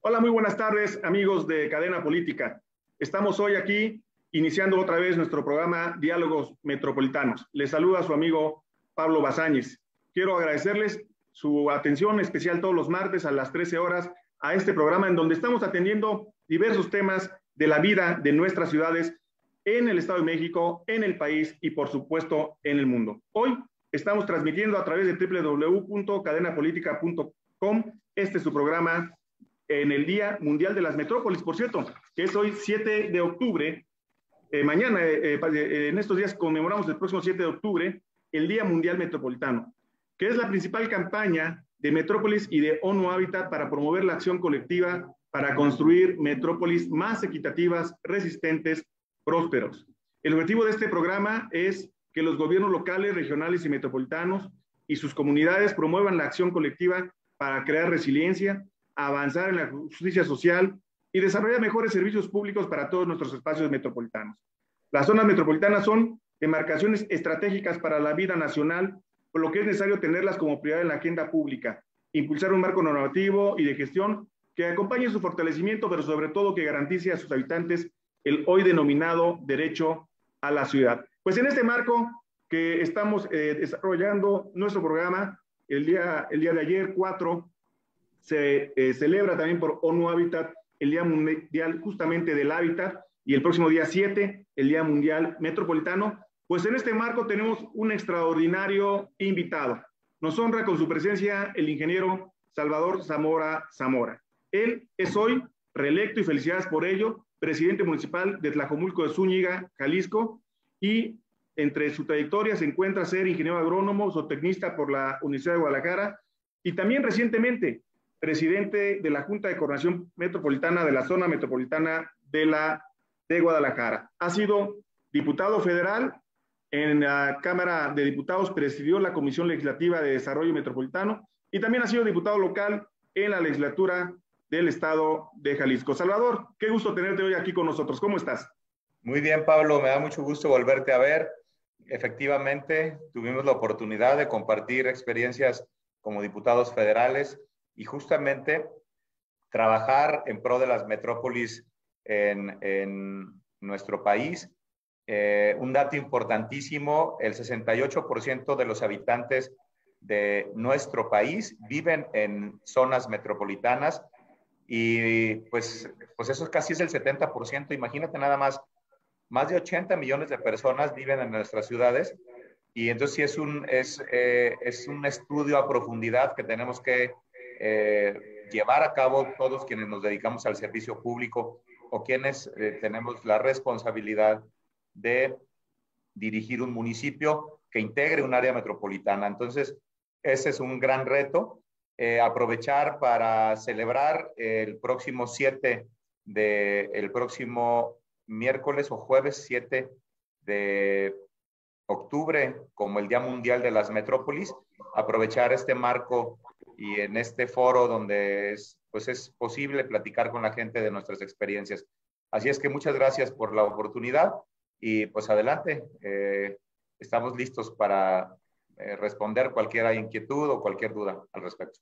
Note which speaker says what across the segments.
Speaker 1: Hola, muy buenas tardes, amigos de Cadena Política. Estamos hoy aquí iniciando otra vez nuestro programa Diálogos Metropolitanos. Les saluda su amigo Pablo Bazáñez. Quiero agradecerles su atención especial todos los martes a las 13 horas a este programa en donde estamos atendiendo diversos temas de la vida de nuestras ciudades en el Estado de México, en el país y por supuesto en el mundo. Hoy estamos transmitiendo a través de www.cadenapolitica.com. Este es su programa en el Día Mundial de las Metrópolis, por cierto, que es hoy 7 de octubre. Mañana, en estos días conmemoramos el próximo 7 de octubre, el Día Mundial Metropolitano, que es la principal campaña de Metrópolis y de ONU Habitat para promover la acción colectiva para construir metrópolis más equitativas, resistentes, prósperos. El objetivo de este programa es que los gobiernos locales, regionales y metropolitanos y sus comunidades promuevan la acción colectiva para crear resiliencia, avanzar en la justicia social y desarrollar mejores servicios públicos para todos nuestros espacios metropolitanos. Las zonas metropolitanas son demarcaciones estratégicas para la vida nacional, por lo que es necesario tenerlas como prioridad en la agenda pública, impulsar un marco normativo y de gestión que acompañe su fortalecimiento, pero sobre todo que garantice a sus habitantes el hoy denominado derecho a la ciudad. Pues en este marco que estamos desarrollando nuestro programa, el día de ayer, 4, se celebra también por ONU Habitat el Día Mundial justamente del Hábitat y el próximo día 7, el Día Mundial Metropolitano. Pues en este marco tenemos un extraordinario invitado. Nos honra con su presencia el ingeniero Salvador Zamora Zamora. Él es hoy reelecto y felicidades por ello, presidente municipal de Tlajomulco de Zúñiga, Jalisco, y entre su trayectoria se encuentra ser ingeniero agrónomo, zootecnista por la Universidad de Guadalajara y también recientemente presidente de la Junta de Coordinación Metropolitana de la Zona Metropolitana de Guadalajara. Ha sido diputado federal en la Cámara de Diputados, presidió la Comisión Legislativa de Desarrollo Metropolitano y también ha sido diputado local en la legislatura del Estado de Jalisco. Salvador, qué gusto tenerte hoy aquí con nosotros. ¿Cómo estás?
Speaker 2: Muy bien, Pablo, me da mucho gusto volverte a ver. Efectivamente, tuvimos la oportunidad de compartir experiencias como diputados federales y justamente trabajar en pro de las metrópolis en nuestro país. Un dato importantísimo, el 68% de los habitantes de nuestro país viven en zonas metropolitanas y pues eso casi es el 70%. Imagínate nada más de 80 millones de personas viven en nuestras ciudades y entonces sí es un estudio a profundidad que tenemos que llevar a cabo todos quienes nos dedicamos al servicio público o quienes tenemos la responsabilidad de dirigir un municipio que integre un área metropolitana. Entonces, ese es un gran reto. Aprovechar para celebrar el próximo miércoles o jueves 7 de octubre como el Día Mundial de las Metrópolis, aprovechar este marco y en este foro donde es posible platicar con la gente de nuestras experiencias. Así es que muchas gracias por la oportunidad y pues adelante, estamos listos para responder cualquier inquietud o cualquier duda al respecto.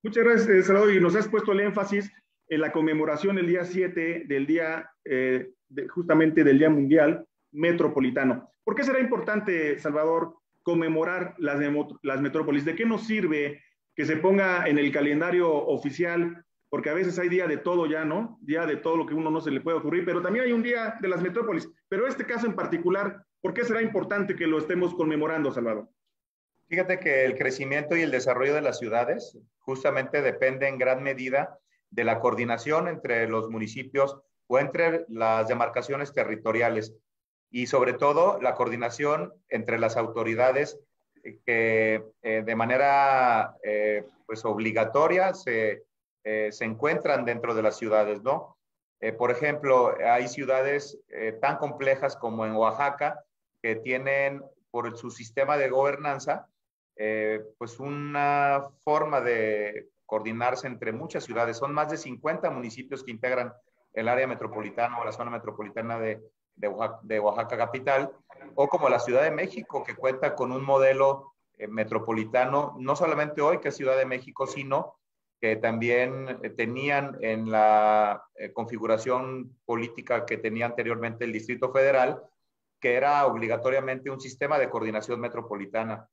Speaker 1: Muchas gracias, Salvador, y nos has puesto el énfasis en la conmemoración el día 7 del día, justamente del Día Mundial Metropolitano. ¿Por qué será importante, Salvador, conmemorar las metrópolis? ¿De qué nos sirve que se ponga en el calendario oficial? Porque a veces hay día de todo ya, ¿no? Día de todo lo que uno no se le puede ocurrir, pero también hay un día de las metrópolis. Pero este caso en particular, ¿por qué será importante que lo estemos conmemorando, Salvador?
Speaker 2: Fíjate que el crecimiento y el desarrollo de las ciudades justamente depende en gran medida de la coordinación entre los municipios o entre las demarcaciones territoriales y sobre todo la coordinación entre las autoridades que de manera obligatoria se encuentran dentro de las ciudades, ¿no? Por ejemplo, hay ciudades tan complejas como en Oaxaca que tienen por su sistema de gobernanza pues una forma de coordinarse entre muchas ciudades. Son más de 50 municipios que integran el área metropolitana o la zona metropolitana de Oaxaca capital, o como la Ciudad de México, que cuenta con un modelo metropolitano, no solamente hoy que es Ciudad de México, sino que también tenían en la configuración política que tenía anteriormente el Distrito Federal, que era obligatoriamente un sistema de coordinación metropolitana.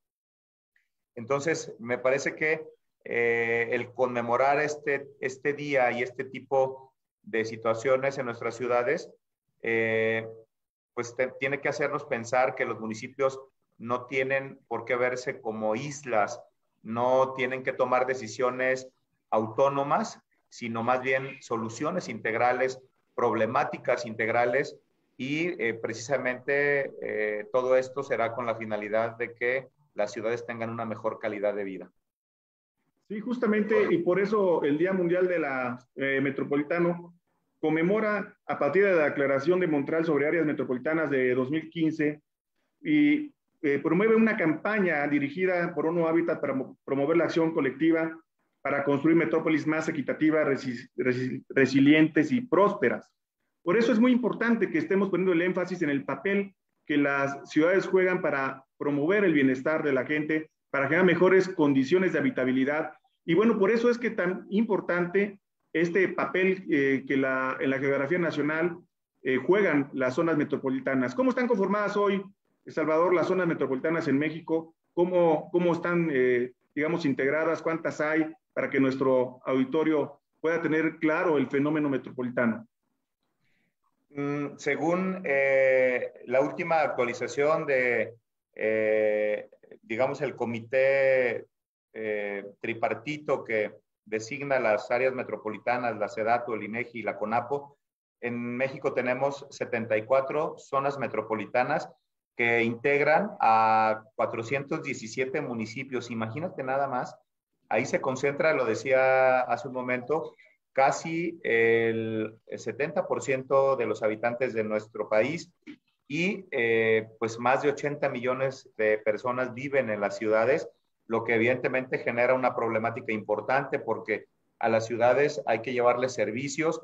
Speaker 2: Entonces, me parece que el conmemorar este día y este tipo de situaciones en nuestras ciudades, pues tiene que hacernos pensar que los municipios no tienen por qué verse como islas, no tienen que tomar decisiones autónomas, sino más bien soluciones integrales, problemáticas integrales, y precisamente todo esto será con la finalidad de que las ciudades tengan una mejor calidad de vida.
Speaker 1: Sí, justamente, y por eso el Día Mundial de la Metropolitano conmemora a partir de la Declaración de Montreal sobre Áreas Metropolitanas de 2015 y promueve una campaña dirigida por ONU Habitat para promover la acción colectiva para construir metrópolis más equitativas, resilientes y prósperas. Por eso es muy importante que estemos poniendo el énfasis en el papel que las ciudades juegan para promover el bienestar de la gente, para generar mejores condiciones de habitabilidad. Y bueno, por eso es que tan importante este papel que en la geografía nacional juegan las zonas metropolitanas. ¿Cómo están conformadas hoy, Salvador, las zonas metropolitanas en México? ¿Cómo están, digamos, integradas? ¿Cuántas hay para que nuestro auditorio pueda tener claro el fenómeno metropolitano?
Speaker 2: Según la última actualización de, digamos, el comité tripartito que designa las áreas metropolitanas, la SEDATU, el INEGI y la CONAPO, en México tenemos 74 zonas metropolitanas que integran a 417 municipios. Imagínate nada más, ahí se concentra, lo decía hace un momento, casi el 70% de los habitantes de nuestro país, y pues más de 80 millones de personas viven en las ciudades, lo que evidentemente genera una problemática importante porque a las ciudades hay que llevarles servicios,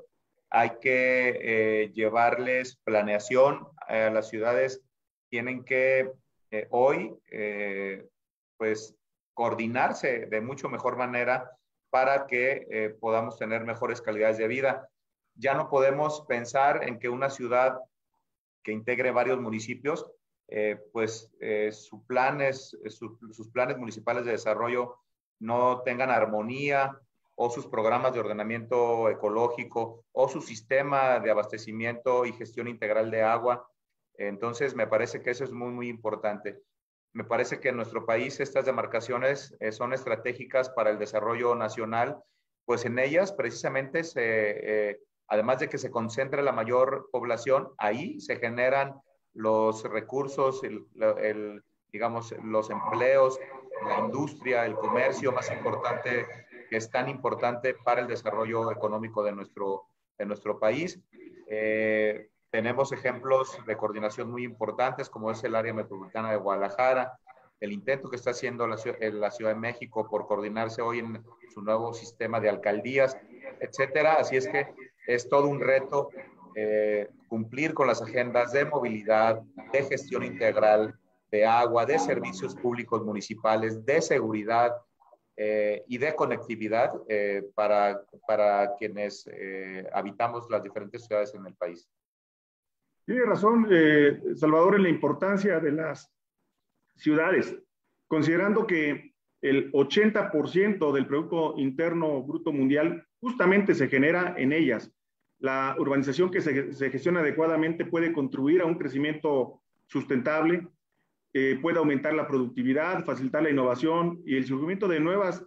Speaker 2: hay que llevarles planeación, a las ciudades tienen que hoy pues coordinarse de mucho mejor manera para que podamos tener mejores calidades de vida. Ya no podemos pensar en que una ciudad que integre varios municipios, sus planes municipales de desarrollo no tengan armonía, o sus programas de ordenamiento ecológico, o su sistema de abastecimiento y gestión integral de agua. Entonces, me parece que eso es muy, muy importante. Me parece que en nuestro país estas demarcaciones son estratégicas para el desarrollo nacional, pues en ellas precisamente además de que se concentra la mayor población, ahí se generan los recursos, digamos, los empleos, la industria, el comercio más importante, que es tan importante para el desarrollo económico de nuestro país. Tenemos ejemplos de coordinación muy importantes, como es el área metropolitana de Guadalajara, el intento que está haciendo la Ciudad de México por coordinarse hoy en su nuevo sistema de alcaldías, etcétera. Así es que es todo un reto cumplir con las agendas de movilidad, de gestión integral, de agua, de servicios públicos municipales, de seguridad y de conectividad para quienes habitamos las diferentes ciudades en el país.
Speaker 1: Tiene razón, Salvador, en la importancia de las ciudades, considerando que el 80% del Producto Interno Bruto Mundial justamente se genera en ellas. La urbanización que se gestiona adecuadamente puede contribuir a un crecimiento sustentable, puede aumentar la productividad, facilitar la innovación y el surgimiento de nuevas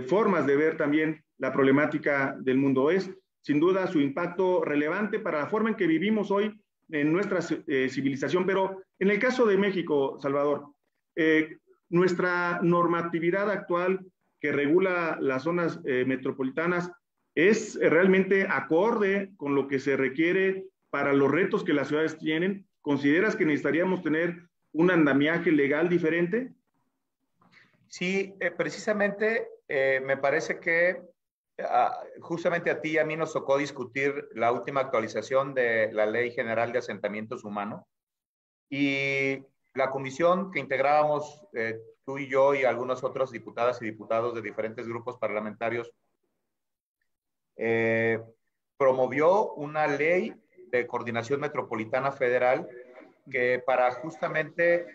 Speaker 1: formas de ver también la problemática del mundo. Es, sin duda, su impacto relevante para la forma en que vivimos hoy en nuestra civilización. Pero en el caso de México, Salvador, nuestra normatividad actual que regula las zonas metropolitanas es realmente acorde con lo que se requiere para los retos que las ciudades tienen. ¿Consideras que necesitaríamos tener un andamiaje legal diferente?
Speaker 2: Sí, precisamente me parece que justamente a ti y a mí nos tocó discutir la última actualización de la Ley General de Asentamientos Humanos, y la comisión que integrábamos tú y yo y algunos otros diputadas y diputados de diferentes grupos parlamentarios promovió una ley de coordinación metropolitana federal que para justamente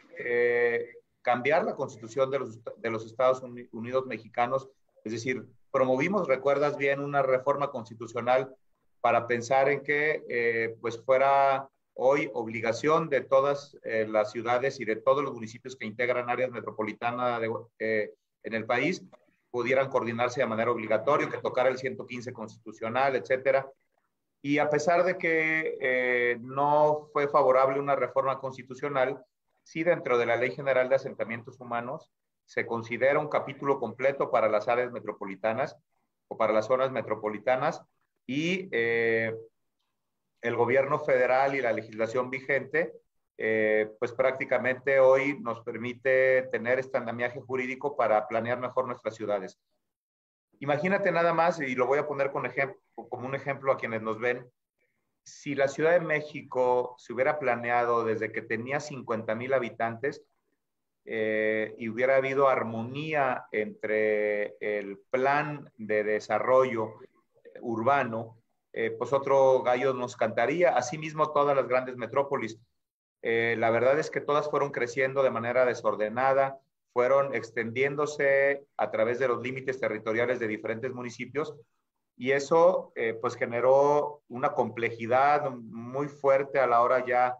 Speaker 2: cambiar la constitución de los Estados Unidos mexicanos, es decir, promovimos, recuerdas bien, una reforma constitucional para pensar en que pues fuera hoy obligación de todas las ciudades y de todos los municipios que integran áreas metropolitanas en el país pudieran coordinarse de manera obligatoria, que tocara el 115 constitucional, etcétera. Y a pesar de que no fue favorable una reforma constitucional, sí dentro de la Ley General de Asentamientos Humanos se considera un capítulo completo para las áreas metropolitanas o para las zonas metropolitanas y el gobierno federal y la legislación vigente pues prácticamente hoy nos permite tener este andamiaje jurídico para planear mejor nuestras ciudades. Imagínate nada más, y lo voy a poner como un ejemplo a quienes nos ven, si la Ciudad de México se hubiera planeado desde que tenía 50,000 habitantes y hubiera habido armonía entre el plan de desarrollo urbano, pues otro gallo nos cantaría. Asimismo, todas las grandes metrópolis. La verdad es que todas fueron creciendo de manera desordenada, fueron extendiéndose a través de los límites territoriales de diferentes municipios y eso pues generó una complejidad muy fuerte a la hora ya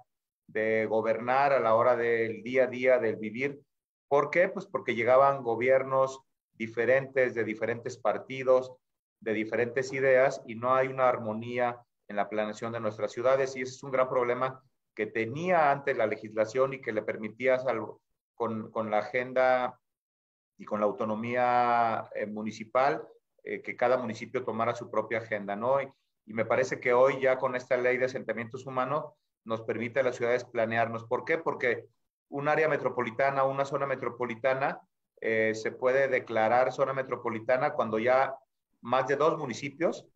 Speaker 2: de gobernar, a la hora del día a día, del vivir. ¿Por qué? Pues porque llegaban gobiernos diferentes, de diferentes partidos, de diferentes ideas y no hay una armonía en la planeación de nuestras ciudades y ese es un gran problema que tenía antes la legislación y que le permitía con la agenda y con la autonomía municipal, que cada municipio tomara su propia agenda, ¿no? Y me parece que hoy ya con esta ley de asentamientos humanos nos permite a las ciudades planearnos. ¿Por qué? Porque un área metropolitana, una zona metropolitana, se puede declarar zona metropolitana cuando ya más de 2 municipios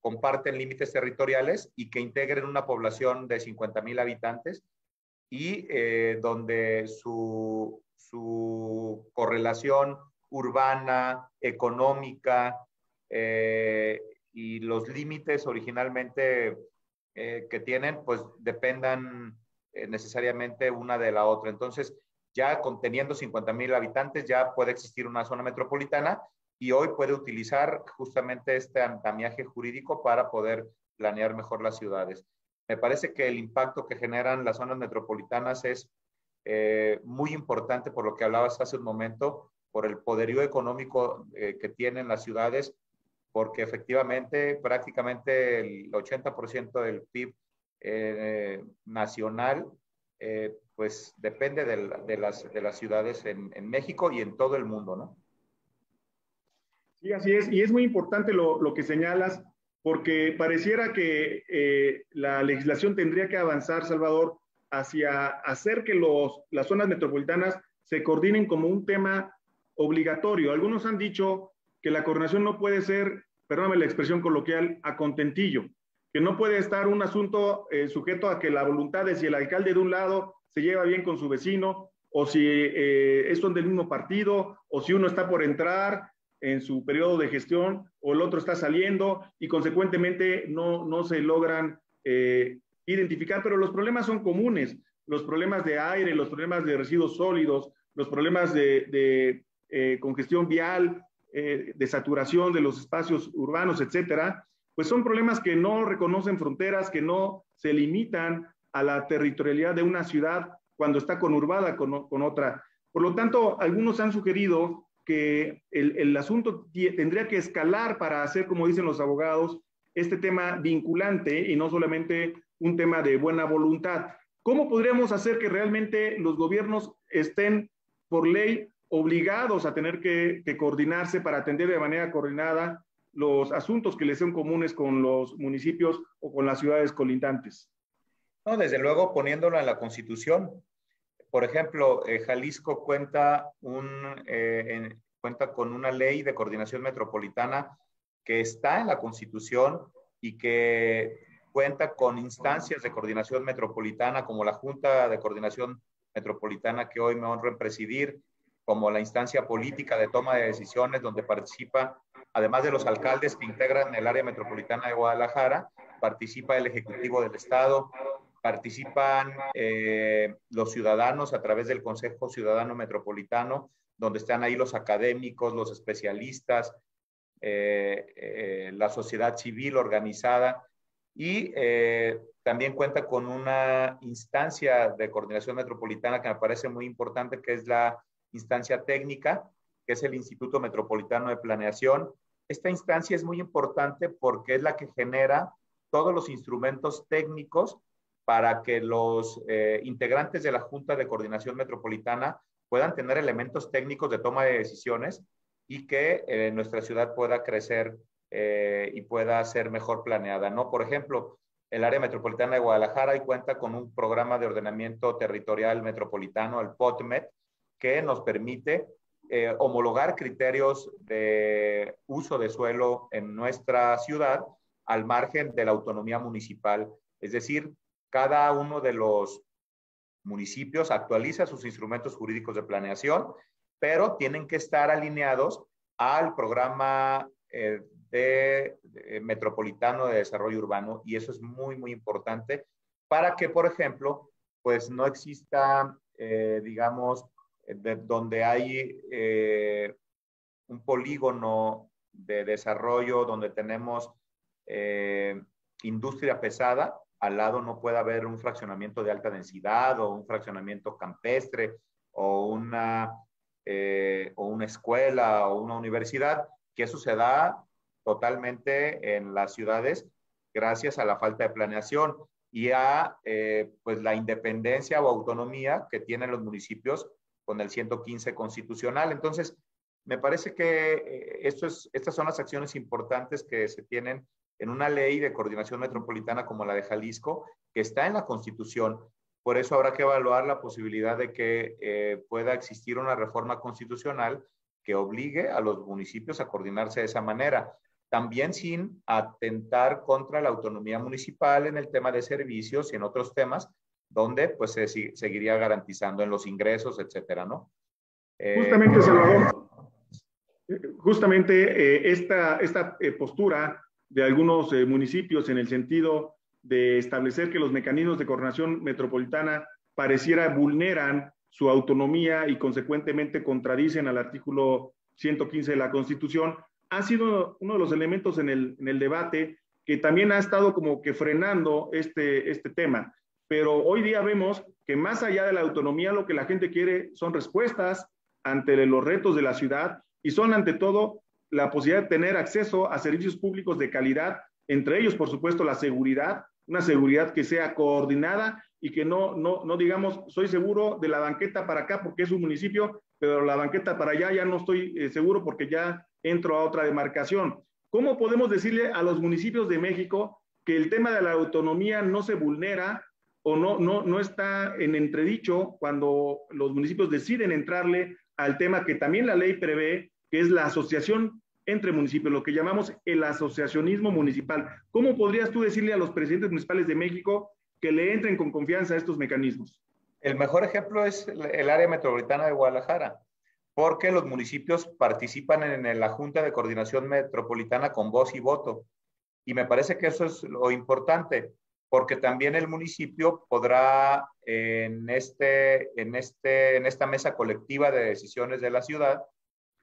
Speaker 2: comparten límites territoriales y que integren una población de 50,000 habitantes y donde su correlación urbana, económica y los límites originalmente que tienen, pues dependan necesariamente una de la otra. Entonces, ya teniendo 50,000 habitantes, ya puede existir una zona metropolitana y hoy puede utilizar justamente este andamiaje jurídico para poder planear mejor las ciudades. Me parece que el impacto que generan las zonas metropolitanas es muy importante por lo que hablabas hace un momento, por el poderío económico que tienen las ciudades, porque efectivamente prácticamente el 80% del PIB nacional pues depende de las ciudades en México y en todo el mundo, ¿no?
Speaker 1: Sí, así es. Y es muy importante lo que señalas, porque pareciera que la legislación tendría que avanzar, Salvador, hacia hacer que las zonas metropolitanas se coordinen como un tema obligatorio. Algunos han dicho que la coordinación no puede ser, perdóname la expresión coloquial, a contentillo, que no puede estar un asunto sujeto a que la voluntad de si el alcalde de un lado se lleva bien con su vecino, o si son del mismo partido, o si uno está por entrar en su periodo de gestión o el otro está saliendo y consecuentemente no se logran identificar, pero los problemas son comunes, los problemas de aire, los problemas de residuos sólidos, los problemas de congestión vial, de saturación de los espacios urbanos, etcétera, pues son problemas que no reconocen fronteras, que no se limitan a la territorialidad de una ciudad cuando está conurbada con otra. Por lo tanto, algunos han sugerido que el asunto tendría que escalar para hacer, como dicen los abogados, este tema vinculante y no solamente un tema de buena voluntad. ¿Cómo podríamos hacer que realmente los gobiernos estén por ley obligados a tener que coordinarse para atender de manera coordinada los asuntos que les son comunes con los municipios o con las ciudades colindantes?
Speaker 2: No, desde luego poniéndolo en la Constitución. Por ejemplo, Jalisco cuenta con una ley de coordinación metropolitana que está en la Constitución y que cuenta con instancias de coordinación metropolitana como la Junta de Coordinación Metropolitana que hoy me honro en presidir, como la instancia política de toma de decisiones donde participa además de los alcaldes que integran el área metropolitana de Guadalajara, participa el Ejecutivo del Estado, participan los ciudadanos a través del Consejo Ciudadano Metropolitano, donde están ahí los académicos, los especialistas, la sociedad civil organizada, y también cuenta con una instancia de coordinación metropolitana que me parece muy importante, que es la instancia técnica, que es el Instituto Metropolitano de Planeación. Esta instancia es muy importante porque es la que genera todos los instrumentos técnicos para que los integrantes de la Junta de Coordinación Metropolitana puedan tener elementos técnicos de toma de decisiones y que nuestra ciudad pueda crecer y pueda ser mejor planeada, ¿no? Por ejemplo, el área metropolitana de Guadalajara y cuenta con un programa de ordenamiento territorial metropolitano, el POTMET, que nos permite homologar criterios de uso de suelo en nuestra ciudad al margen de la autonomía municipal. Es decir, cada uno de los municipios actualiza sus instrumentos jurídicos de planeación, pero tienen que estar alineados al programa metropolitano de desarrollo urbano, y eso es muy, muy importante para que, por ejemplo, pues no exista, digamos, donde hay un polígono de desarrollo donde tenemos industria pesada, al lado no puede haber un fraccionamiento de alta densidad o un fraccionamiento campestre o una escuela o una universidad, que eso se da totalmente en las ciudades gracias a la falta de planeación y a pues la independencia o autonomía que tienen los municipios con el 115 constitucional. Entonces, me parece que estas son las acciones importantes que se tienen en una ley de coordinación metropolitana como la de Jalisco, que está en la Constitución. Por eso habrá que evaluar la posibilidad de que pueda existir una reforma constitucional que obligue a los municipios a coordinarse de esa manera, también sin atentar contra la autonomía municipal en el tema de servicios y en otros temas, donde pues se seguiría garantizando en los ingresos, etcétera, ¿no?
Speaker 1: Justamente, Salvador, justamente esta postura de algunos municipios en el sentido de establecer que los mecanismos de coordinación metropolitana pareciera vulneran su autonomía y consecuentemente contradicen al artículo 115 de la Constitución, ha sido uno de los elementos en el debate que también ha estado como que frenando este tema. Pero hoy día vemos que más allá de la autonomía, lo que la gente quiere son respuestas ante los retos de la ciudad y son ante todo la posibilidad de tener acceso a servicios públicos de calidad, entre ellos, por supuesto, la seguridad, una seguridad que sea coordinada y que no digamos, soy seguro de la banqueta para acá porque es un municipio, pero la banqueta para allá ya no estoy seguro porque ya entro a otra demarcación. ¿Cómo podemos decirle a los municipios de México que el tema de la autonomía no se vulnera o no está en entredicho cuando los municipios deciden entrarle al tema que también la ley prevé, que es la asociación entre municipios, lo que llamamos el asociacionismo municipal? ¿Cómo podrías tú decirle a los presidentes municipales de México que le entren con confianza a estos mecanismos?
Speaker 2: El mejor ejemplo es el área metropolitana de Guadalajara, porque los municipios participan en la Junta de Coordinación Metropolitana con voz y voto. Y me parece que eso es lo importante, porque también el municipio podrá en esta mesa colectiva de decisiones de la ciudad,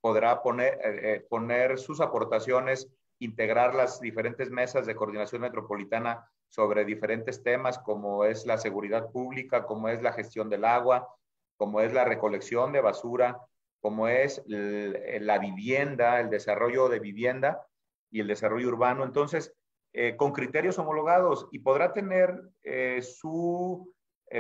Speaker 2: podrá poner sus aportaciones, integrar las diferentes mesas de coordinación metropolitana sobre diferentes temas, como es la seguridad pública, como es la gestión del agua, como es la recolección de basura, como es la vivienda, el desarrollo de vivienda y el desarrollo urbano. Entonces, con criterios homologados, y podrá tener su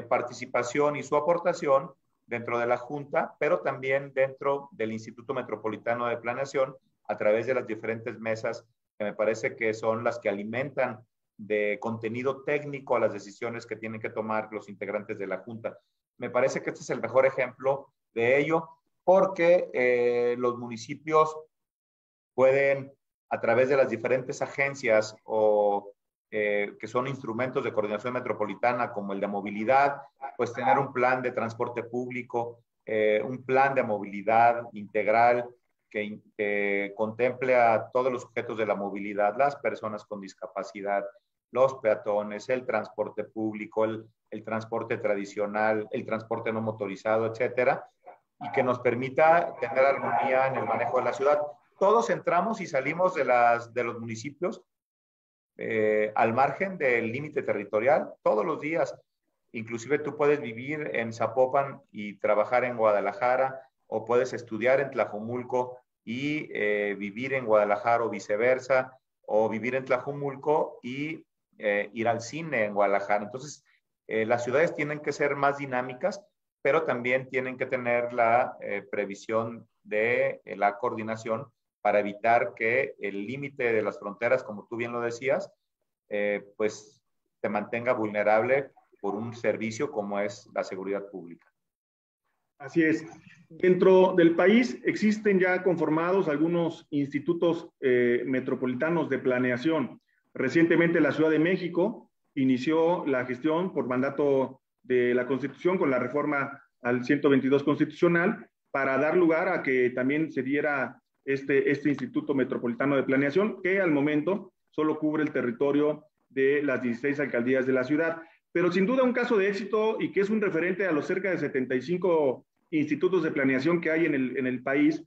Speaker 2: participación y su aportación dentro de la Junta, pero también dentro del Instituto Metropolitano de Planeación, a través de las diferentes mesas, que me parece que son las que alimentan de contenido técnico a las decisiones que tienen que tomar los integrantes de la Junta. Me parece que este es el mejor ejemplo de ello, porque los municipios pueden, a través de las diferentes agencias que son instrumentos de coordinación metropolitana, como el de movilidad, pues tener un plan de transporte público, un plan de movilidad integral que contemple a todos los sujetos de la movilidad, las personas con discapacidad, los peatones, el transporte público, el transporte tradicional, el transporte no motorizado, etcétera, y que nos permita tener armonía en el manejo de la ciudad. Todos entramos y salimos de los municipios al margen del límite territorial todos los días. Inclusive tú puedes vivir en Zapopan y trabajar en Guadalajara, o puedes estudiar en Tlajomulco y vivir en Guadalajara o viceversa, o vivir en Tlajomulco y ir al cine en Guadalajara. Entonces, las ciudades tienen que ser más dinámicas, pero también tienen que tener la previsión de la coordinación para evitar que el límite de las fronteras, como tú bien lo decías, pues te mantenga vulnerable por un servicio como es la seguridad pública.
Speaker 1: Así es. Dentro del país existen ya conformados algunos institutos metropolitanos de planeación. Recientemente la Ciudad de México inició la gestión por mandato de la Constitución con la reforma al 122 constitucional para dar lugar a que también se diera este Instituto Metropolitano de Planeación, que al momento solo cubre el territorio de las 16 alcaldías de la ciudad. Pero sin duda un caso de éxito y que es un referente a los cerca de 75 institutos de planeación que hay en el país,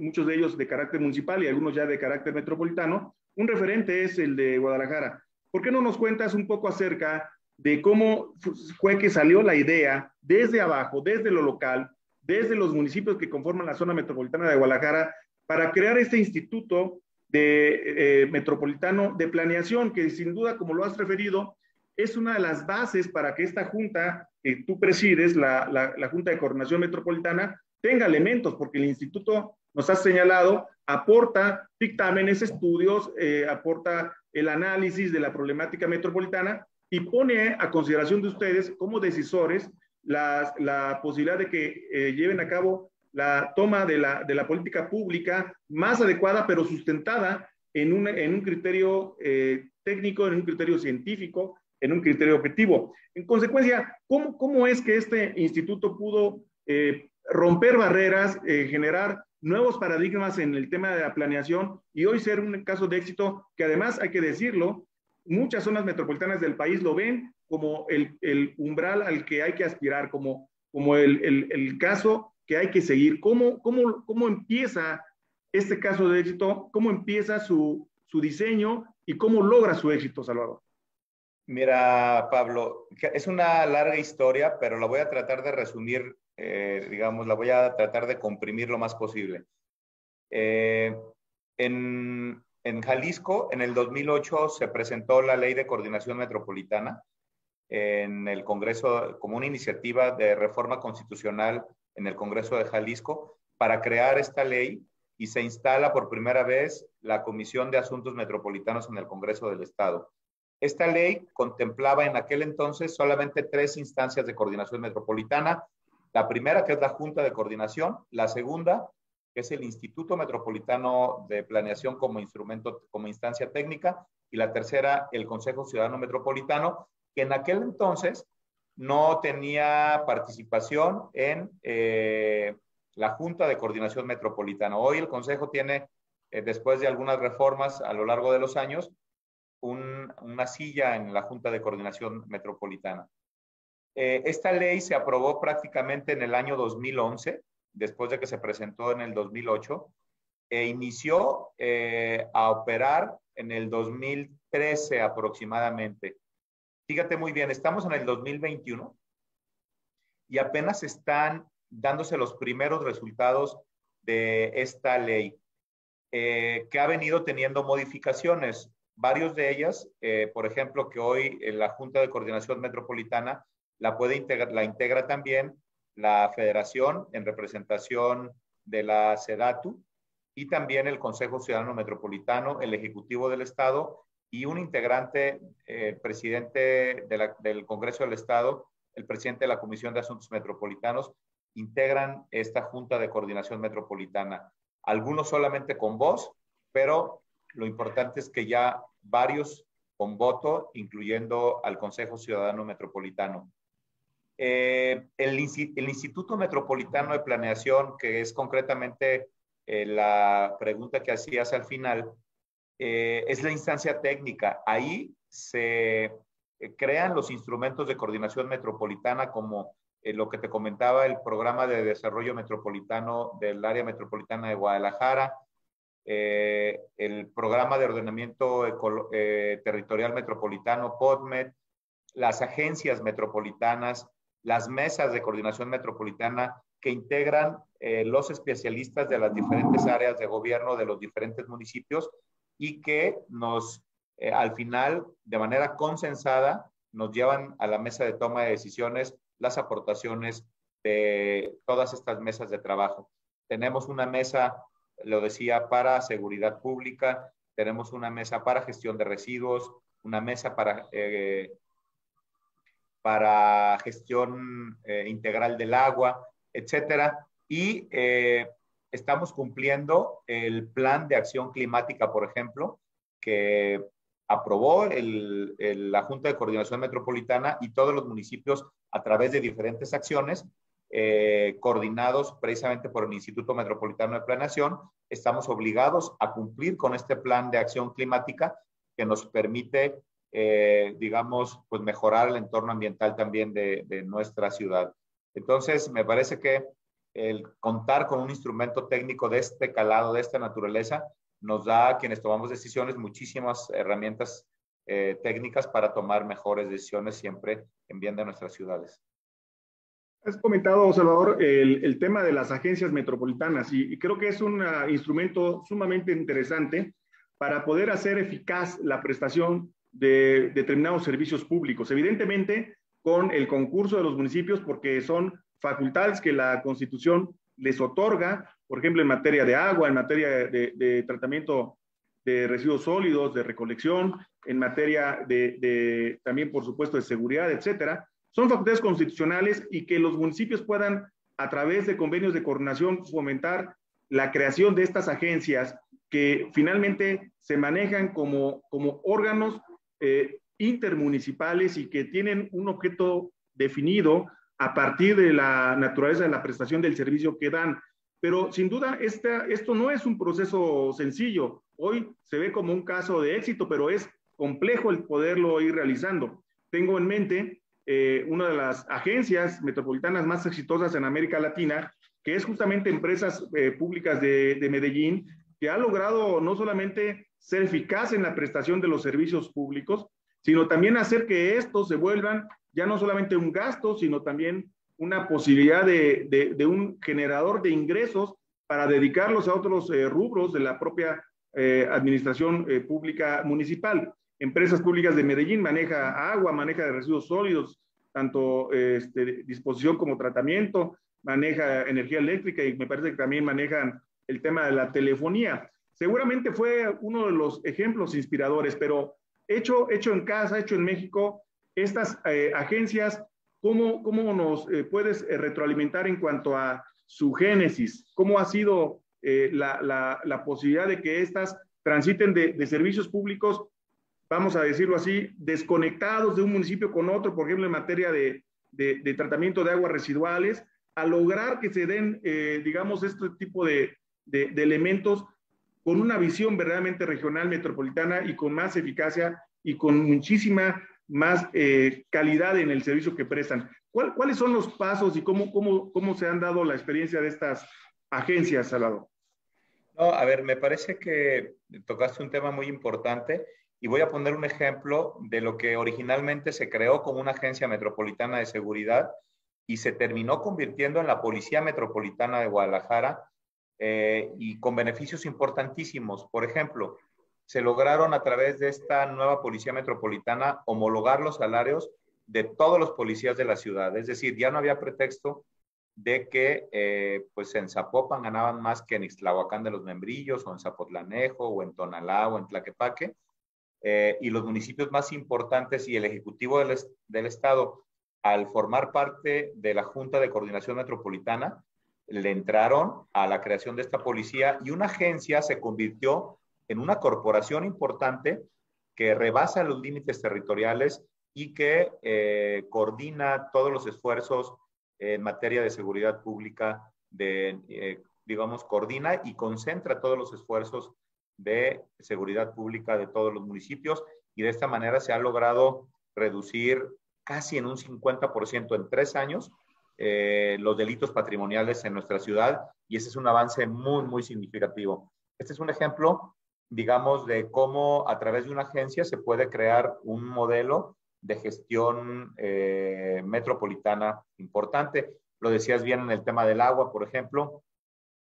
Speaker 1: muchos de ellos de carácter municipal y algunos ya de carácter metropolitano. Un referente es el de Guadalajara. ¿Por qué no nos cuentas un poco acerca de cómo fue que salió la idea desde abajo, desde lo local, desde los municipios que conforman la zona metropolitana de Guadalajara, para crear este instituto metropolitano de planeación, que sin duda, como lo has referido, es una de las bases para que esta junta que tú presides, la Junta de Coordinación Metropolitana, tenga elementos, porque el instituto, nos has señalado, aporta dictámenes, estudios, aporta el análisis de la problemática metropolitana y pone a consideración de ustedes como decisores la posibilidad de que lleven a cabo la toma de la política pública más adecuada, pero sustentada en un criterio técnico, en un criterio científico, en un criterio objetivo. En consecuencia, ¿cómo es que este instituto pudo romper barreras, generar nuevos paradigmas en el tema de la planeación y hoy ser un caso de éxito que además, hay que decirlo, muchas zonas metropolitanas del país lo ven como el umbral al que hay que aspirar, como el caso que hay que seguir? ¿Cómo empieza este caso de éxito? ¿Cómo empieza su diseño y cómo logra su éxito, Salvador?
Speaker 2: Mira, Pablo, es una larga historia, pero la voy a tratar de resumir, digamos, la voy a tratar de comprimir lo más posible. En Jalisco, en el 2008, se presentó la Ley de Coordinación Metropolitana en el Congreso como una iniciativa de reforma constitucional en el Congreso de Jalisco para crear esta ley, y se instala por primera vez la Comisión de Asuntos Metropolitanos en el Congreso del Estado. Esta ley contemplaba en aquel entonces solamente 3 instancias de coordinación metropolitana. La primera, que es la Junta de Coordinación; la segunda, que es el Instituto Metropolitano de Planeación como instrumento, como instancia técnica; y la tercera, el Consejo Ciudadano Metropolitano, que en aquel entonces no tenía participación en la Junta de Coordinación Metropolitana. Hoy el Consejo tiene, después de algunas reformas a lo largo de los años, una silla en la Junta de Coordinación Metropolitana. Esta ley se aprobó prácticamente en el año 2011, después de que se presentó en el 2008, e inició a operar en el 2013 aproximadamente. Fíjate muy bien, estamos en el 2021 y apenas están dándose los primeros resultados de esta ley, que ha venido teniendo modificaciones. Varios de ellas, por ejemplo, que hoy la Junta de Coordinación Metropolitana la integra también la Federación en representación de la SEDATU, y también el Consejo Ciudadano Metropolitano, el Ejecutivo del Estado y un integrante, presidente del Congreso del Estado, el presidente de la Comisión de Asuntos Metropolitanos, integran esta Junta de Coordinación Metropolitana. Algunos solamente con voz, pero lo importante es que ya varios con voto, incluyendo al Consejo Ciudadano Metropolitano. El Instituto Metropolitano de Planeación, que es concretamente la pregunta que hacías al final, es la instancia técnica. Ahí se crean los instrumentos de coordinación metropolitana como lo que te comentaba, el programa de desarrollo metropolitano del área metropolitana de Guadalajara, el programa de ordenamiento territorial metropolitano, PODMET, las agencias metropolitanas, las mesas de coordinación metropolitana que integran los especialistas de las diferentes áreas de gobierno de los diferentes municipios y que al final, de manera consensada, nos llevan a la mesa de toma de decisiones las aportaciones de todas estas mesas de trabajo. Tenemos una mesa, lo decía, para seguridad pública, tenemos una mesa para gestión de residuos, una mesa para gestión integral del agua, etcétera. Y estamos cumpliendo el plan de acción climática, por ejemplo, que aprobó la Junta de Coordinación Metropolitana y todos los municipios a través de diferentes acciones coordinados precisamente por el Instituto Metropolitano de Planeación. Estamos obligados a cumplir con este plan de acción climática que nos permite, digamos, pues mejorar el entorno ambiental también de nuestra ciudad. Entonces, me parece que el contar con un instrumento técnico de este calado, de esta naturaleza, nos da a quienes tomamos decisiones muchísimas herramientas técnicas para tomar mejores decisiones siempre en bien de nuestras ciudades.
Speaker 1: Has comentado, Salvador, el tema de las agencias metropolitanas y creo que es un instrumento sumamente interesante para poder hacer eficaz la prestación de determinados servicios públicos. Evidentemente, con el concurso de los municipios, porque son facultades que la Constitución les otorga, por ejemplo, en materia de agua, en materia de tratamiento de residuos sólidos, de recolección, en materia también, por supuesto, de seguridad, etcétera. Son facultades constitucionales y que los municipios puedan, a través de convenios de coordinación, fomentar la creación de estas agencias que finalmente se manejan como órganos intermunicipales y que tienen un objeto definido a partir de la naturaleza de la prestación del servicio que dan. Pero sin duda, esto no es un proceso sencillo. Hoy se ve como un caso de éxito, pero es complejo el poderlo ir realizando. Tengo en mente una de las agencias metropolitanas más exitosas en América Latina, que es justamente Empresas Públicas de Medellín, que ha logrado no solamente ser eficaz en la prestación de los servicios públicos, sino también hacer que estos se vuelvan ya no solamente un gasto, sino también una posibilidad de un generador de ingresos para dedicarlos a otros rubros de la propia administración pública municipal. Empresas Públicas de Medellín maneja agua, maneja de residuos sólidos, tanto disposición como tratamiento, maneja energía eléctrica y me parece que también manejan el tema de la telefonía. Seguramente fue uno de los ejemplos inspiradores, pero hecho en casa, hecho en México, estas agencias, ¿cómo nos puedes retroalimentar en cuanto a su génesis? ¿Cómo ha sido la posibilidad de que estas transiten de servicios públicos, vamos a decirlo así, desconectados de un municipio con otro, por ejemplo, en materia de tratamiento de aguas residuales, a lograr que se den, digamos, este tipo de elementos con una visión verdaderamente regional, metropolitana y con más eficacia y con muchísima más calidad en el servicio que prestan? ¿Cuáles son los pasos y cómo se han dado la experiencia de estas agencias, Salvador?
Speaker 2: No, a ver, me parece que tocaste un tema muy importante y voy a poner un ejemplo de lo que originalmente se creó como una agencia metropolitana de seguridad y se terminó convirtiendo en la Policía Metropolitana de Guadalajara y con beneficios importantísimos. Por ejemplo, se lograron a través de esta nueva Policía Metropolitana homologar los salarios de todos los policías de la ciudad. Es decir, ya no había pretexto de que pues en Zapopan ganaban más que en Ixtlahuacán de los Membrillos o en Zapotlanejo o en Tonalá o en Tlaquepaque. Y los municipios más importantes y el Ejecutivo del Estado, al formar parte de la Junta de Coordinación Metropolitana, le entraron a la creación de esta policía y una agencia se convirtió en una corporación importante que rebasa los límites territoriales y que coordina todos los esfuerzos en materia de seguridad pública digamos, coordina y concentra todos los esfuerzos de seguridad pública de todos los municipios, y de esta manera se ha logrado reducir casi en un 50% en 3 años los delitos patrimoniales en nuestra ciudad, y ese es un avance muy, muy significativo. Este es un ejemplo, digamos, de cómo a través de una agencia se puede crear un modelo de gestión metropolitana importante. Lo decías bien en el tema del agua, por ejemplo.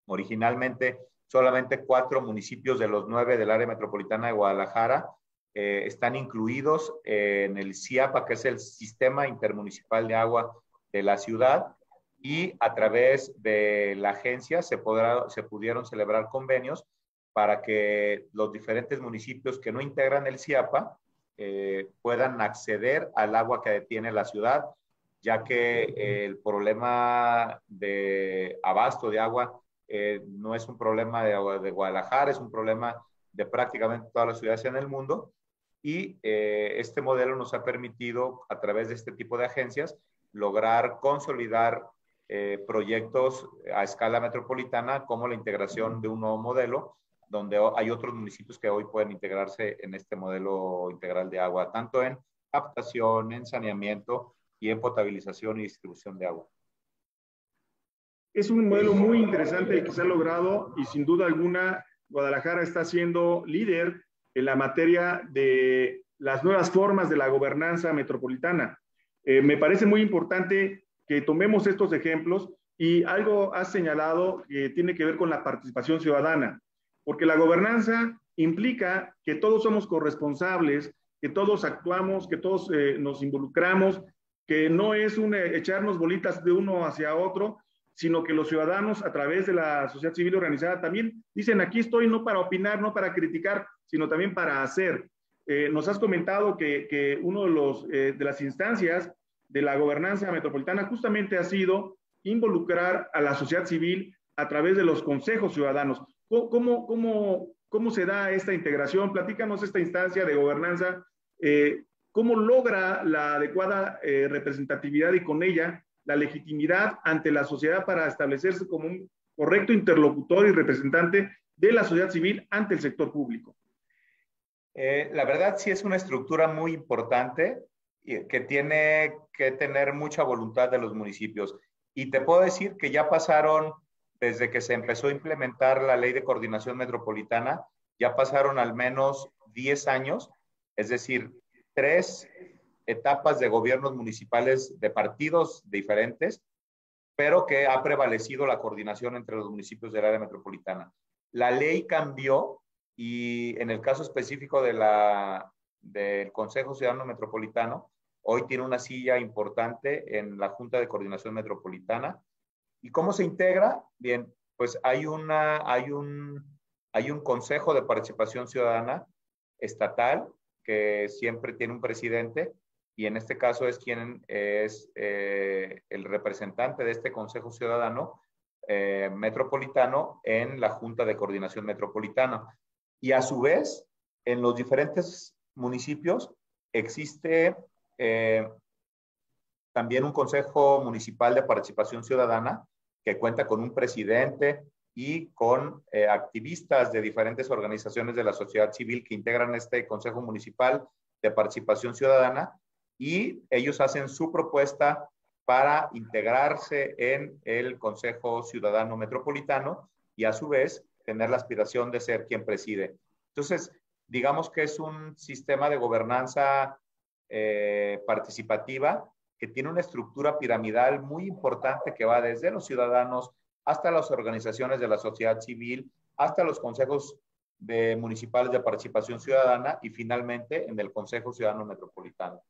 Speaker 2: Originalmente, solamente 4 municipios de los 9 del área metropolitana de Guadalajara están incluidos en el CIAPA, que es el Sistema Intermunicipal de Agua de la ciudad, y a través de la agencia se pudieron celebrar convenios para que los diferentes municipios que no integran el CIAPA puedan acceder al agua que tiene la ciudad, ya que el problema de abasto de agua no es un problema de Guadalajara, es un problema de prácticamente todas las ciudades en el mundo, y este modelo nos ha permitido, a través de este tipo de agencias, lograr consolidar proyectos a escala metropolitana, como la integración de un nuevo modelo, donde hay otros municipios que hoy pueden integrarse en este modelo integral de agua, tanto en captación, en saneamiento y en potabilización y distribución de agua.
Speaker 1: Es un modelo muy interesante el que se ha logrado, y sin duda alguna Guadalajara está siendo líder en la materia de las nuevas formas de la gobernanza metropolitana. Me parece muy importante que tomemos estos ejemplos, y algo has señalado que tiene que ver con la participación ciudadana, porque la gobernanza implica que todos somos corresponsables, que todos actuamos, que todos nos involucramos, que no es echarnos bolitas de uno hacia otro, sino que los ciudadanos, a través de la sociedad civil organizada, también dicen: aquí estoy no para opinar, no para criticar, sino también para hacer. Nos has comentado que uno de las instancias de la gobernanza metropolitana justamente ha sido involucrar a la sociedad civil a través de los consejos ciudadanos. ¿Cómo se da esta integración? Platícanos esta instancia de gobernanza, cómo logra la adecuada representatividad y con ella la legitimidad ante la sociedad para establecerse como un correcto interlocutor y representante de la sociedad civil ante el sector público.
Speaker 2: La verdad sí es una estructura muy importante que tiene que tener mucha voluntad de los municipios. Y te puedo decir que ya pasaron, desde que se empezó a implementar la Ley de Coordinación Metropolitana, ya pasaron al menos 10 años, es decir, 3 etapas de gobiernos municipales de partidos diferentes, pero que ha prevalecido la coordinación entre los municipios del área metropolitana. La ley cambió, y en el caso específico del Consejo Ciudadano Metropolitano, hoy tiene una silla importante en la Junta de Coordinación Metropolitana. ¿Y cómo se integra? Bien, pues hay un Consejo de Participación Ciudadana estatal que siempre tiene un presidente, y en este caso es quien es el representante de este Consejo Ciudadano metropolitano en la Junta de Coordinación Metropolitana. Y a su vez, en los diferentes municipios existe también un Consejo Municipal de Participación Ciudadana que cuenta con un presidente y con activistas de diferentes organizaciones de la sociedad civil que integran este Consejo Municipal de Participación Ciudadana, y ellos hacen su propuesta para integrarse en el Consejo Ciudadano Metropolitano y a su vez tener la aspiración de ser quien preside. Entonces, digamos que es un sistema de gobernanza participativa que tiene una estructura piramidal muy importante que va desde los ciudadanos hasta las organizaciones de la sociedad civil, hasta los consejos municipales de participación ciudadana y finalmente en el Consejo Ciudadano Metropolitano.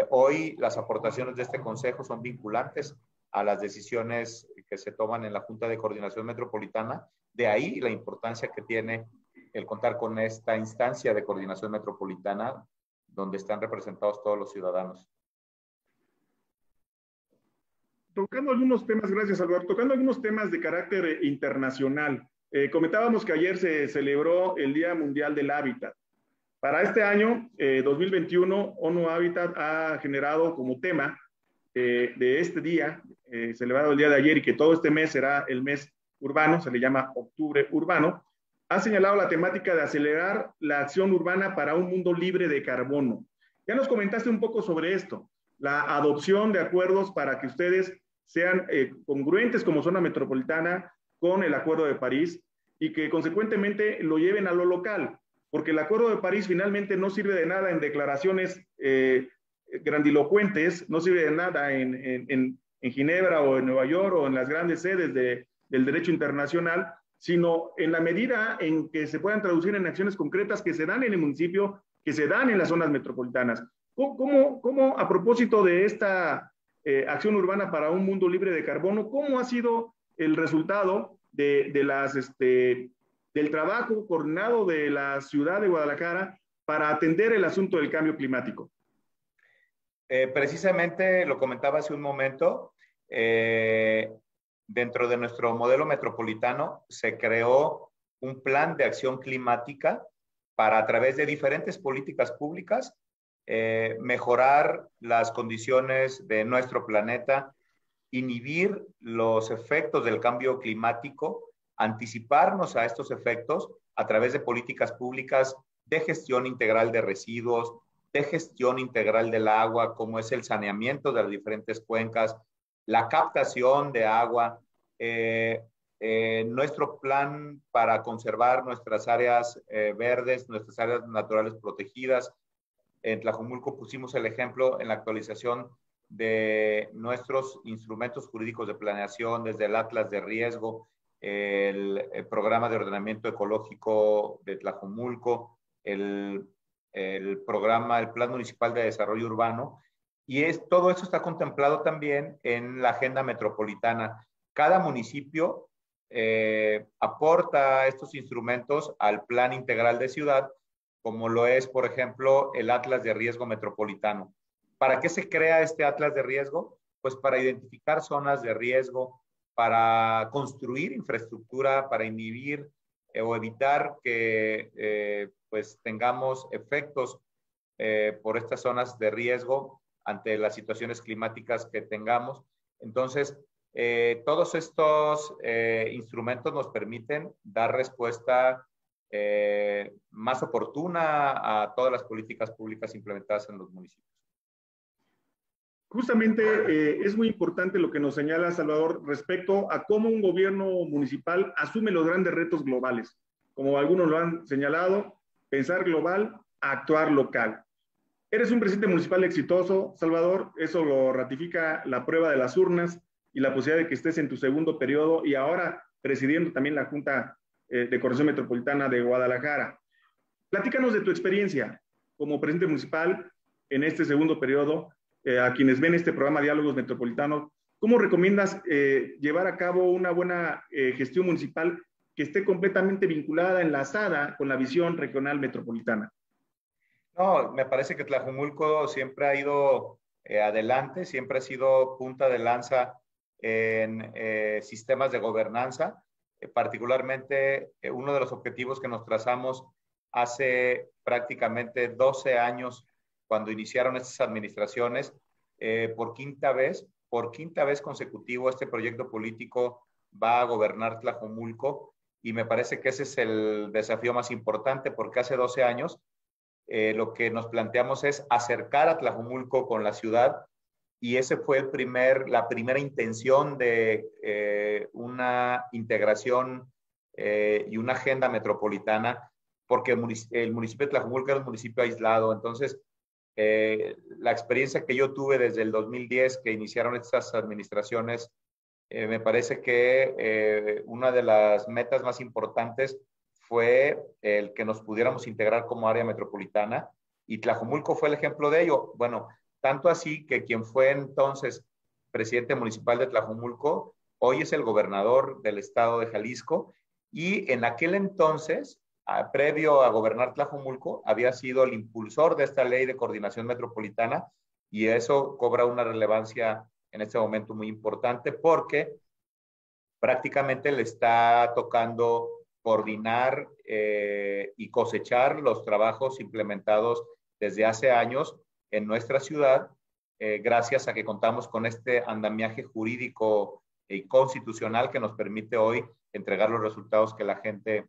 Speaker 2: Hoy las aportaciones de este consejo son vinculantes a las decisiones que se toman en la Junta de Coordinación Metropolitana. De ahí la importancia que tiene el contar con esta instancia de coordinación metropolitana donde están representados todos los ciudadanos.
Speaker 1: Tocando algunos temas, gracias Alberto, tocando algunos temas de carácter internacional. Comentábamos que ayer se celebró el Día Mundial del Hábitat. Para este año, 2021, ONU Habitat ha generado como tema de este día, celebrado el día de ayer y que todo este mes será el mes urbano, se le llama Octubre Urbano, ha señalado la temática de acelerar la acción urbana para un mundo libre de carbono. Ya nos comentaste un poco sobre esto, la adopción de acuerdos para que ustedes sean congruentes como zona metropolitana con el Acuerdo de París y que consecuentemente lo lleven a lo local, porque el Acuerdo de París finalmente no sirve de nada en declaraciones grandilocuentes, no sirve de nada en Ginebra o en Nueva York o en las grandes sedes del derecho internacional, sino en la medida en que se puedan traducir en acciones concretas que se dan en el municipio, que se dan en las zonas metropolitanas. ¿Cómo a propósito de esta acción urbana para un mundo libre de carbono, cómo ha sido el resultado del trabajo coordinado de la ciudad de Guadalajara para atender el asunto del cambio climático?
Speaker 2: Precisamente lo comentaba hace un momento, dentro de nuestro modelo metropolitano se creó un plan de acción climática para, a través de diferentes políticas públicas, mejorar las condiciones de nuestro planeta, inhibir los efectos del cambio climático, anticiparnos a estos efectos a través de políticas públicas de gestión integral de residuos, de gestión integral del agua, como es el saneamiento de las diferentes cuencas, la captación de agua, nuestro plan para conservar nuestras áreas verdes, nuestras áreas naturales protegidas. En Tlajomulco pusimos el ejemplo en la actualización de nuestros instrumentos jurídicos de planeación, desde el Atlas de Riesgo, el Programa de Ordenamiento Ecológico de Tlajomulco, el Plan Municipal de Desarrollo Urbano, y todo eso está contemplado también en la agenda metropolitana. Cada municipio aporta estos instrumentos al Plan Integral de Ciudad, como lo es, por ejemplo, el Atlas de Riesgo Metropolitano. ¿Para qué se crea este Atlas de Riesgo? Pues para identificar zonas de riesgo, para construir infraestructura, para inhibir o evitar que pues tengamos efectos por estas zonas de riesgo ante las situaciones climáticas que tengamos. Entonces, todos estos instrumentos nos permiten dar respuesta más oportuna a todas las políticas públicas implementadas en los municipios.
Speaker 1: Justamente es muy importante lo que nos señala Salvador respecto a cómo un gobierno municipal asume los grandes retos globales. Como algunos lo han señalado, pensar global, actuar local. Eres un presidente municipal exitoso, Salvador, eso lo ratifica la prueba de las urnas y la posibilidad de que estés en tu segundo periodo y ahora presidiendo también la Junta de Coordinación Metropolitana de Guadalajara. Platícanos de tu experiencia como presidente municipal en este segundo periodo. A quienes ven este programa Diálogos Metropolitanos, ¿cómo recomiendas llevar a cabo una buena gestión municipal que esté completamente vinculada, enlazada con la visión regional metropolitana?
Speaker 2: No, me parece que Tlajomulco siempre ha ido adelante, siempre ha sido punta de lanza en sistemas de gobernanza. Particularmente, uno de los objetivos que nos trazamos hace prácticamente 12 años, cuando iniciaron estas administraciones, por quinta vez consecutivo, este proyecto político va a gobernar Tlajomulco, y me parece que ese es el desafío más importante, porque hace 12 años lo que nos planteamos es acercar a Tlajomulco con la ciudad, y ese fue la primera intención de una integración y una agenda metropolitana, porque el municipio de Tlajomulco era un municipio aislado. Entonces, la experiencia que yo tuve desde el 2010 que iniciaron estas administraciones, me parece que una de las metas más importantes fue el que nos pudiéramos integrar como área metropolitana, y Tlajomulco fue el ejemplo de ello. Bueno, tanto así que quien fue entonces presidente municipal de Tlajomulco, hoy es el gobernador del estado de Jalisco, y en aquel entonces, previo a gobernar Tlajomulco, había sido el impulsor de esta ley de coordinación metropolitana, y eso cobra una relevancia en este momento muy importante, porque prácticamente le está tocando coordinar y cosechar los trabajos implementados desde hace años en nuestra ciudad, gracias a que contamos con este andamiaje jurídico y constitucional que nos permite hoy entregar los resultados que la gente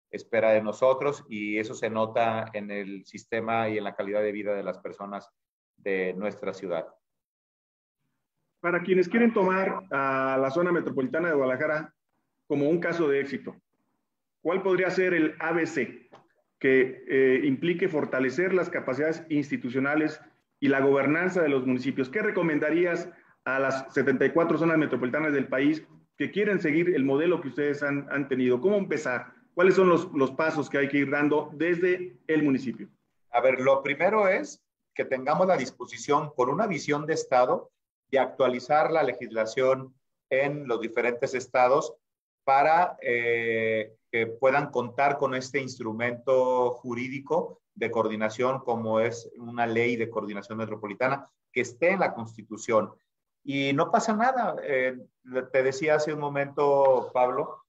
Speaker 2: espera de nosotros, y eso se nota en el sistema y en la calidad de vida de las personas de nuestra ciudad.
Speaker 1: Para quienes quieren tomar a la zona metropolitana de Guadalajara como un caso de éxito, ¿cuál podría ser el ABC que implique fortalecer las capacidades institucionales y la gobernanza de los municipios? ¿Qué recomendarías a las 74 zonas metropolitanas del país que quieren seguir el modelo que ustedes han tenido? ¿Cómo empezar? ¿Cuáles son los pasos que hay que ir dando desde el municipio?
Speaker 2: A ver, lo primero es que tengamos la disposición, con una visión de Estado, de actualizar la legislación en los diferentes estados para que puedan contar con este instrumento jurídico de coordinación, como es una ley de coordinación metropolitana, que esté en la Constitución. Y no pasa nada. Te decía hace un momento, Pablo,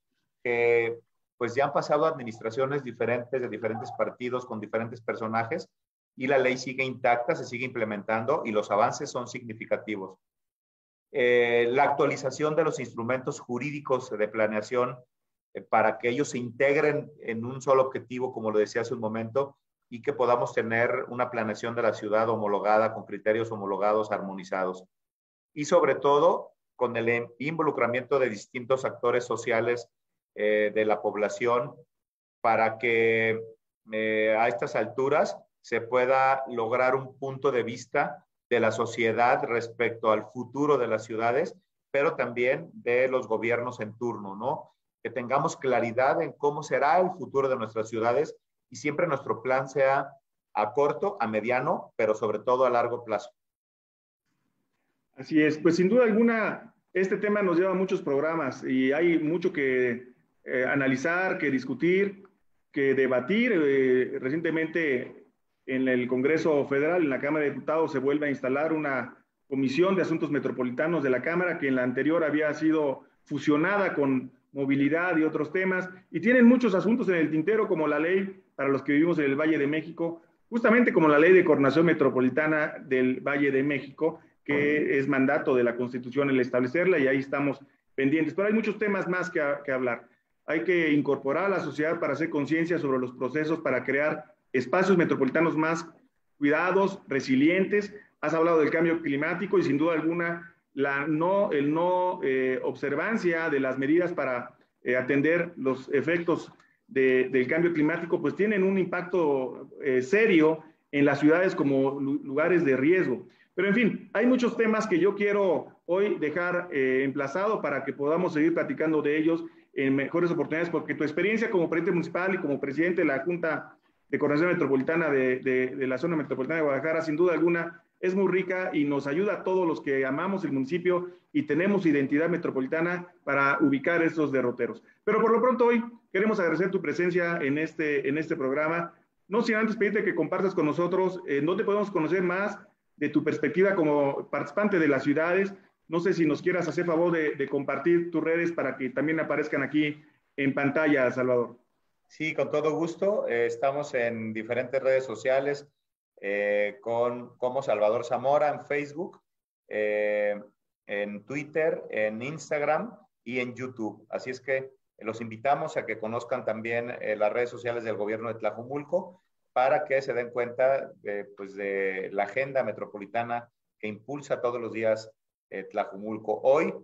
Speaker 2: que pues ya han pasado administraciones diferentes de diferentes partidos con diferentes personajes y la ley sigue intacta, se sigue implementando y los avances son significativos. La actualización de los instrumentos jurídicos de planeación para que ellos se integren en un solo objetivo, como lo decía hace un momento, y que podamos tener una planeación de la ciudad homologada con criterios homologados, armonizados. Y sobre todo, con el involucramiento de distintos actores sociales de la población para que a estas alturas se pueda lograr un punto de vista de la sociedad respecto al futuro de las ciudades, pero también de los gobiernos en turno, ¿no? Que tengamos claridad en cómo será el futuro de nuestras ciudades y siempre nuestro plan sea a corto, a mediano, pero sobre todo a largo plazo.
Speaker 1: Así es, pues sin duda alguna, este tema nos lleva a muchos programas y hay mucho que analizar, que discutir, que debatir. Recientemente en el Congreso Federal, en la Cámara de Diputados, se vuelve a instalar una comisión de asuntos metropolitanos de la Cámara, que en la anterior había sido fusionada con movilidad y otros temas, y tienen muchos asuntos en el tintero, como la ley para los que vivimos en el Valle de México, justamente como la ley de coordinación metropolitana del Valle de México, que es mandato de la Constitución el establecerla, y ahí estamos pendientes. Pero hay muchos temas más que hablar. Hay que incorporar a la sociedad para hacer conciencia sobre los procesos para crear espacios metropolitanos más cuidados, resilientes. Has hablado del cambio climático y sin duda alguna el no observancia de las medidas para atender los efectos del cambio climático, pues tienen un impacto serio en las ciudades como lugares de riesgo. Pero en fin, hay muchos temas que yo quiero hoy dejar emplazado para que podamos seguir platicando de ellos en mejores oportunidades, porque tu experiencia como presidente municipal y como presidente de la Junta de Coordinación Metropolitana de la zona metropolitana de Guadalajara, sin duda alguna, es muy rica y nos ayuda a todos los que amamos el municipio y tenemos identidad metropolitana para ubicar estos derroteros. Pero por lo pronto hoy queremos agradecer tu presencia en este programa. No sin antes pedirte que compartas con nosotros dónde podemos conocer más de tu perspectiva como participante de las ciudades. No sé si nos quieras hacer favor de compartir tus redes para que también aparezcan aquí en pantalla, Salvador.
Speaker 2: Sí, con todo gusto. Estamos en diferentes redes sociales como Salvador Zamora en Facebook, en Twitter, en Instagram y en YouTube. Así es que los invitamos a que conozcan también las redes sociales del gobierno de Tlajomulco para que se den cuenta pues de la agenda metropolitana que impulsa todos los días Tlajomulco. Hoy,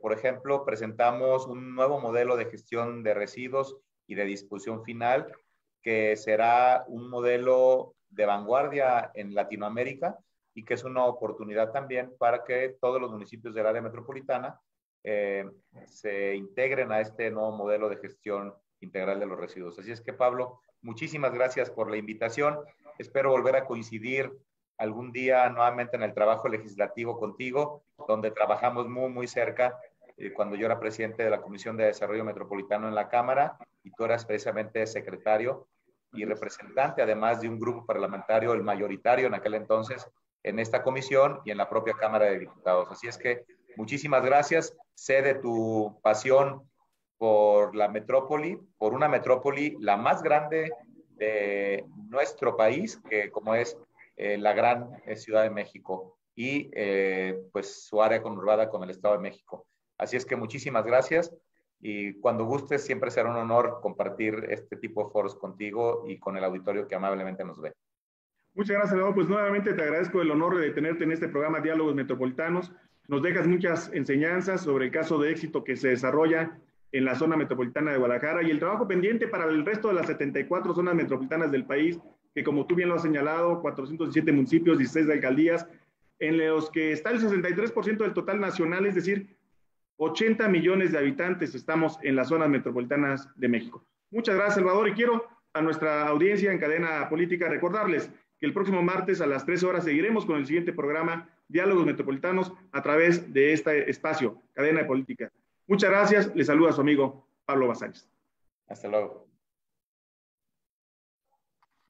Speaker 2: por ejemplo, presentamos un nuevo modelo de gestión de residuos y de disposición final, que será un modelo de vanguardia en Latinoamérica y que es una oportunidad también para que todos los municipios del área metropolitana se integren a este nuevo modelo de gestión integral de los residuos. Así es que, Pablo, muchísimas gracias por la invitación. Espero volver a coincidir algún día nuevamente en el trabajo legislativo contigo, donde trabajamos muy, muy cerca cuando yo era presidente de la Comisión de Desarrollo Metropolitano en la Cámara y tú eras precisamente secretario y representante, además de un grupo parlamentario, el mayoritario en aquel entonces, en esta comisión y en la propia Cámara de Diputados. Así es que muchísimas gracias. Sé de tu pasión por la metrópoli, por una metrópoli la más grande de nuestro país, que como es la gran Ciudad de México y pues su área conurbada con el Estado de México. Así es que muchísimas gracias y cuando gustes siempre será un honor compartir este tipo de foros contigo y con el auditorio que amablemente nos ve.
Speaker 1: Muchas gracias, Salvador. Pues nuevamente te agradezco el honor de tenerte en este programa Diálogos Metropolitanos. Nos dejas muchas enseñanzas sobre el caso de éxito que se desarrolla en la zona metropolitana de Guadalajara y el trabajo pendiente para el resto de las 74 zonas metropolitanas del país, que como tú bien lo has señalado, 417 municipios, 16 alcaldías, en los que está el 63% del total nacional, es decir, 80 millones de habitantes estamos en las zonas metropolitanas de México. Muchas gracias, Salvador, y quiero a nuestra audiencia en Cadena Política recordarles que el próximo martes a las 13 horas seguiremos con el siguiente programa Diálogos Metropolitanos a través de este espacio, Cadena de Política. Muchas gracias, les saluda su amigo Pablo Basáñez.
Speaker 2: Hasta luego.